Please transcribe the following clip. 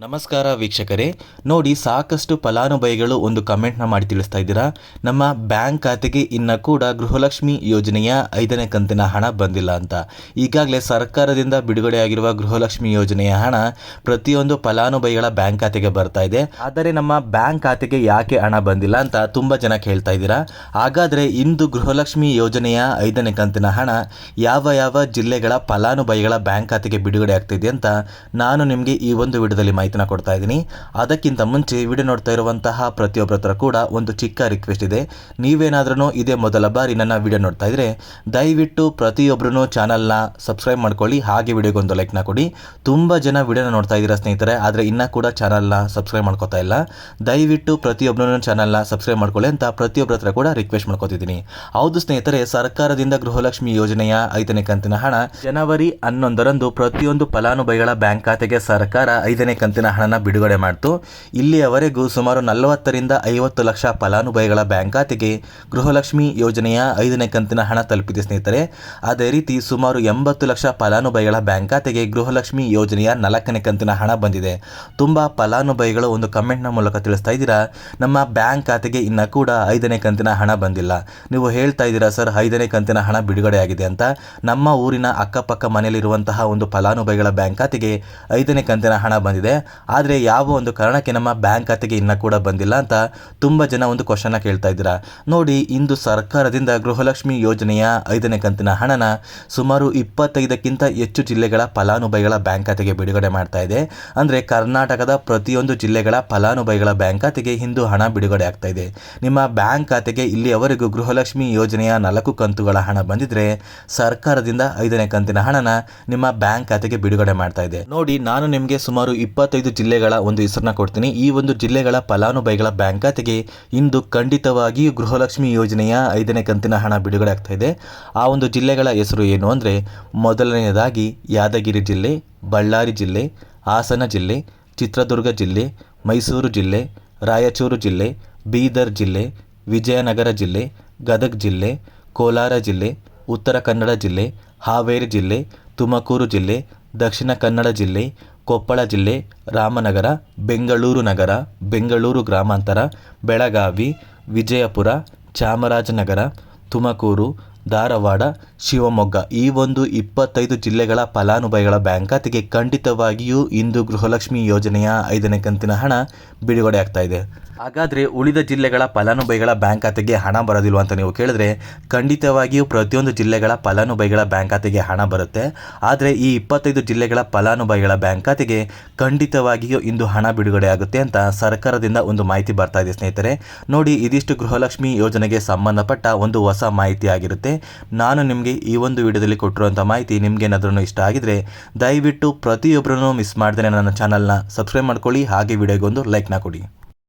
ನಮಸ್ಕಾರ ವೀಕ್ಷಕರೇ, ನೋಡಿ ಸಾಕಷ್ಟು ಫಲಾನುಭವಿಗಳು ಒಂದು ಕಮೆಂಟ್ನ ಮಾಡಿ ತಿಳಿಸ್ತಾ ಇದ್ದೀರಾ. ನಮ್ಮ ಬ್ಯಾಂಕ್ ಖಾತೆಗೆ ಇನ್ನು ಕೂಡ ಗೃಹಲಕ್ಷ್ಮಿ ಯೋಜನೆಯ 5ನೇ ಕಂತಿನ ಹಣ ಬಂದಿಲ್ಲ ಅಂತ. ಈಗಾಗಲೇ ಸರ್ಕಾರದಿಂದ ಬಿಡುಗಡೆಯಾಗಿರುವ ಗೃಹಲಕ್ಷ್ಮಿ ಯೋಜನೆಯ ಹಣ ಪ್ರತಿಯೊಂದು ಫಲಾನುಭವಿಗಳ ಬ್ಯಾಂಕ್ ಖಾತೆಗೆ ಬರ್ತಾ ಇದೆ. ಆದರೆ ನಮ್ಮ ಬ್ಯಾಂಕ್ ಖಾತೆಗೆ ಯಾಕೆ ಹಣ ಬಂದಿಲ್ಲ ಅಂತ ತುಂಬ ಜನ ಕೇಳ್ತಾ ಇದ್ದೀರಾ. ಹಾಗಾದರೆ ಇಂದು ಗೃಹಲಕ್ಷ್ಮಿ ಯೋಜನೆಯ 5ನೇ ಕಂತಿನ ಹಣ ಯಾವ ಜಿಲ್ಲೆಗಳ ಫಲಾನುಭವಿಗಳ ಬ್ಯಾಂಕ್ ಖಾತೆಗೆ ಬಿಡುಗಡೆ ಆಗ್ತಿದೆ ಅಂತ ನಾನು ನಿಮಗೆ ಈ ಒಂದು ವಿಡಿಯೋದಲ್ಲಿ ಮಾಹಿತಿನ ಕೊಡ್ತಾ ಇದ್ದೀನಿ. ಅದಕ್ಕಿಂತ ಮುಂಚೆ ವಿಡಿಯೋ ನೋಡ್ತಾ ಇರುವಂತಹ ಪ್ರತಿಯೊಬ್ಬರ ಹತ್ರ ಕೂಡ ಒಂದು ಚಿಕ್ಕ ರಿಕ್ವೆಸ್ಟ್ ಇದೆ. ನೀವೇನಾದ್ರೂ ಇದೇ ಮೊದಲ ಬಾರಿ ನನ್ನ ವಿಡಿಯೋ ನೋಡ್ತಾ ಇದ್ರೆ ದಯವಿಟ್ಟು ಪ್ರತಿಯೊಬ್ಬರೂ ಚಾನಲ್ನ ಸಬ್ಸ್ಕ್ರೈಬ್ ಮಾಡ್ಕೊಳ್ಳಿ, ಹಾಗೆ ವಿಡಿಯೋಗೊಂದು ಲೈಕ್ನ ಕೊಡಿ. ತುಂಬ ಜನ ವಿಡಿಯೋನ ನೋಡ್ತಾ ಇದ್ದೀರಾ ಸ್ನೇಹಿತರೆ, ಆದರೆ ಇನ್ನೂ ಕೂಡ ಚಾನಲ್ನ ಸಬ್ಸ್ಕ್ರೈಬ್ ಮಾಡ್ಕೋತಾ ಇಲ್ಲ. ದಯವಿಟ್ಟು ಪ್ರತಿಯೊಬ್ಬರೂ ಚಾನಲ್ನ ಸಬ್ಸ್ಕ್ರೈಬ್ ಮಾಡ್ಕೊಳ್ಳಿ ಅಂತ ಪ್ರತಿಯೊಬ್ಬರ ಹತ್ರ ಕೂಡ ರಿಕ್ವೆಸ್ಟ್ ಮಾಡ್ಕೋತಿದ್ದೀನಿ. ಹೌದು ಸ್ನೇಹಿತರೆ, ಸರ್ಕಾರದಿಂದ ಗೃಹಲಕ್ಷ್ಮಿ ಯೋಜನೆಯ 5ನೇ ಕಂತಿನ ಹಣ ಜನವರಿ 11ರಂದು ಪ್ರತಿಯೊಂದು ಫಲಾನುಭವಿಗಳ ಬ್ಯಾಂಕ್ ಖಾತೆಗೆ ಸರ್ಕಾರ 5ನೇ ಕಂತಿನ ಹಣನ ಬಿಡುಗಡೆ ಮಾಡಿತು. ಇಲ್ಲಿಯವರೆಗೂ ಸುಮಾರು 40ರಿಂದ 50 ಲಕ್ಷ ಫಲಾನುಭವಿಗಳ ಬ್ಯಾಂಕ್ ಖಾತೆಗೆ ಗೃಹಲಕ್ಷ್ಮಿ ಯೋಜನೆಯ 5ನೇ ಕಂತಿನ ಹಣ ತಲುಪಿದೆ ಸ್ನೇಹಿತರೆ. ಅದೇ ರೀತಿ ಸುಮಾರು 80 ಲಕ್ಷ ಫಲಾನುಭವಿಗಳ ಬ್ಯಾಂಕ್ ಖಾತೆಗೆ ಗೃಹಲಕ್ಷ್ಮಿ ಯೋಜನೆಯ 4ನೇ ಕಂತಿನ ಹಣ ಬಂದಿದೆ. ತುಂಬ ಫಲಾನುಭವಿಗಳು ಒಂದು ಕಮೆಂಟ್ನ ಮೂಲಕ ತಿಳಿಸ್ತಾ ಇದ್ದೀರಾ, ನಮ್ಮ ಬ್ಯಾಂಕ್ ಖಾತೆಗೆ ಇನ್ನೂ ಕೂಡ 5ನೇ ಕಂತಿನ ಹಣ ಬಂದಿಲ್ಲ. ನೀವು ಹೇಳ್ತಾ ಇದ್ದೀರಾ ಸರ್ 5ನೇ ಕಂತಿನ ಹಣ ಬಿಡುಗಡೆ ಆಗಿದೆ ಅಂತ. ನಮ್ಮ ಊರಿನ ಅಕ್ಕಪಕ್ಕ ಮನೆಯಲ್ಲಿರುವಂತಹ ಒಂದು ಫಲಾನುಭವಿಗಳ ಬ್ಯಾಂಕ್ ಖಾತೆಗೆ 5ನೇ ಕಂತಿನ ಹಣ ಬಂದಿದೆ. ಆದರೆ ಯಾವ ಒಂದು ಕಾರಣಕ್ಕೆ ನಮ್ಮ ಬ್ಯಾಂಕ್ ಖಾತೆಗೆ ಇನ್ನೂ ಕೂಡ ಬಂದಿಲ್ಲ ಅಂತ ತುಂಬ ಜನ ಒಂದು ಕ್ವಶನ್ನ ಕೇಳ್ತಾ ಇದ್ದೀರಾ. ನೋಡಿ, ಇಂದು ಸರ್ಕಾರದಿಂದ ಗೃಹಲಕ್ಷ್ಮಿ ಯೋಜನೆಯ 5ನೇ ಕಂತಿನ ಹಣನ ಸುಮಾರು 25ಕ್ಕಿಂತ ಹೆಚ್ಚು ಜಿಲ್ಲೆಗಳ ಫಲಾನುಭವಿಗಳ ಬ್ಯಾಂಕ್ ಖಾತೆಗೆ ಬಿಡುಗಡೆ ಮಾಡ್ತಾ ಇದೆ. ಅಂದರೆ ಕರ್ನಾಟಕದ ಪ್ರತಿಯೊಂದು ಜಿಲ್ಲೆಗಳ ಫಲಾನುಭವಿಗಳ ಬ್ಯಾಂಕ್ ಖಾತೆಗೆ ಇಂದು ಹಣ ಬಿಡುಗಡೆ ಆಗ್ತಾ ಇದೆ. ನಿಮ್ಮ ಬ್ಯಾಂಕ್ ಖಾತೆಗೆ ಇಲ್ಲಿಯವರೆಗೂ ಗೃಹಲಕ್ಷ್ಮಿ ಯೋಜನೆಯ 4 ಕಂತುಗಳ ಹಣ ಬಂದಿದ್ರೆ ಸರ್ಕಾರದಿಂದ 5ನೇ ಕಂತಿನ ಹಣನ ನಿಮ್ಮ ಬ್ಯಾಂಕ್ ಖಾತೆಗೆ ಬಿಡುಗಡೆ ಮಾಡ್ತಾ ಇದೆ. ನೋಡಿ, ನಾನು ನಿಮಗೆ ಸುಮಾರು 25 ಜಿಲ್ಲೆಗಳ ಒಂದು ಹೆಸರನ್ನ ಕೊಡ್ತೀನಿ. ಈ ಒಂದು ಜಿಲ್ಲೆಗಳ ಫಲಾನುಭವಿಗಳ ಬ್ಯಾಂಕ್ ಖಾತೆಗೆ ಇಂದು ಖಂಡಿತವಾಗಿಯೂ ಗೃಹಲಕ್ಷ್ಮಿ ಯೋಜನೆಯ 5ನೇ ಕಂತಿನ ಹಣ ಬಿಡುಗಡೆ ಆಗ್ತಾ ಇದೆ. ಆ ಒಂದು ಜಿಲ್ಲೆಗಳ ಹೆಸರು ಏನು ಅಂದರೆ, ಮೊದಲನೆಯದಾಗಿ ಯಾದಗಿರಿ ಜಿಲ್ಲೆ, ಬಳ್ಳಾರಿ ಜಿಲ್ಲೆ, ಹಾಸನ ಜಿಲ್ಲೆ, ಚಿತ್ರದುರ್ಗ ಜಿಲ್ಲೆ, ಮೈಸೂರು ಜಿಲ್ಲೆ, ರಾಯಚೂರು ಜಿಲ್ಲೆ, ಬೀದರ್ ಜಿಲ್ಲೆ, ವಿಜಯನಗರ ಜಿಲ್ಲೆ, ಗದಗ ಜಿಲ್ಲೆ, ಕೋಲಾರ ಜಿಲ್ಲೆ, ಉತ್ತರ ಕನ್ನಡ ಜಿಲ್ಲೆ, ಹಾವೇರಿ ಜಿಲ್ಲೆ, ತುಮಕೂರು ಜಿಲ್ಲೆ, ದಕ್ಷಿಣ ಕನ್ನಡ ಜಿಲ್ಲೆ, ಕೊಪ್ಪಳ ಜಿಲ್ಲೆ, ರಾಮನಗರ, ಬೆಂಗಳೂರು ನಗರ, ಬೆಂಗಳೂರು ಗ್ರಾಮಾಂತರ, ಬೆಳಗಾವಿ, ವಿಜಯಪುರ, ಚಾಮರಾಜನಗರ, ತುಮಕೂರು, ಧಾರವಾಡ, ಶಿವಮೊಗ್ಗ ಈ ಒಂದು 25 ಜಿಲ್ಲೆಗಳ ಫಲಾನುಭವಿಗಳ ಬ್ಯಾಂಕ್ ಖಾತೆಗೆ ಖಂಡಿತವಾಗಿಯೂ ಇಂದು ಗೃಹಲಕ್ಷ್ಮಿ ಯೋಜನೆಯ 5ನೇ ಕಂತಿನ ಹಣ ಬಿಡುಗಡೆ ಆಗ್ತಾ ಇದೆ. ಹಾಗಾದರೆ ಉಳಿದ ಜಿಲ್ಲೆಗಳ ಫಲಾನುಭವಿಗಳ ಬ್ಯಾಂಕ್ ಖಾತೆಗೆ ಹಣ ಬರೋದಿಲ್ವ ಅಂತ ನೀವು ಕೇಳಿದ್ರೆ, ಖಂಡಿತವಾಗಿಯೂ ಪ್ರತಿಯೊಂದು ಜಿಲ್ಲೆಗಳ ಫಲಾನುಭವಿಗಳ ಬ್ಯಾಂಕ್ ಖಾತೆಗೆ ಹಣ ಬರುತ್ತೆ. ಆದರೆ ಈ 25 ಜಿಲ್ಲೆಗಳ ಫಲಾನುಭವಿಗಳ ಬ್ಯಾಂಕ್ ಖಾತೆಗೆ ಖಂಡಿತವಾಗಿಯೂ ಇಂದು ಹಣ ಬಿಡುಗಡೆ ಆಗುತ್ತೆ ಅಂತ ಸರ್ಕಾರದಿಂದ ಒಂದು ಮಾಹಿತಿ ಬರ್ತಾ ಇದೆ ಸ್ನೇಹಿತರೆ. ನೋಡಿ, ಇದಿಷ್ಟು ಗೃಹಲಕ್ಷ್ಮಿ ಯೋಜನೆಗೆ ಸಂಬಂಧಪಟ್ಟ ಒಂದು ಹೊಸ ಮಾಹಿತಿ ಆಗಿರುತ್ತೆ. ನಾನು ನಿಮಗೆ ಈ ಒಂದು ವಿಡಿಯೋದಲ್ಲಿ ಕೊಟ್ಟಿರುವಂಥ ಮಾಹಿತಿ ನಿಮಗೇನಾದ್ರೂ ಇಷ್ಟ ಆಗಿದ್ರೆ ದಯವಿಟ್ಟು ಪ್ರತಿಯೊಬ್ಬರೂ ಮಿಸ್ ಮಾಡದೆ ನನ್ನ ಚಾನಲ್ನ ಸಬ್ಸ್ಕ್ರೈಬ್ ಮಾಡ್ಕೊಳ್ಳಿ, ಹಾಗೆ ವಿಡಿಯೋಗೊಂದು ಲೈಕ್ನ ಕೊಡಿ.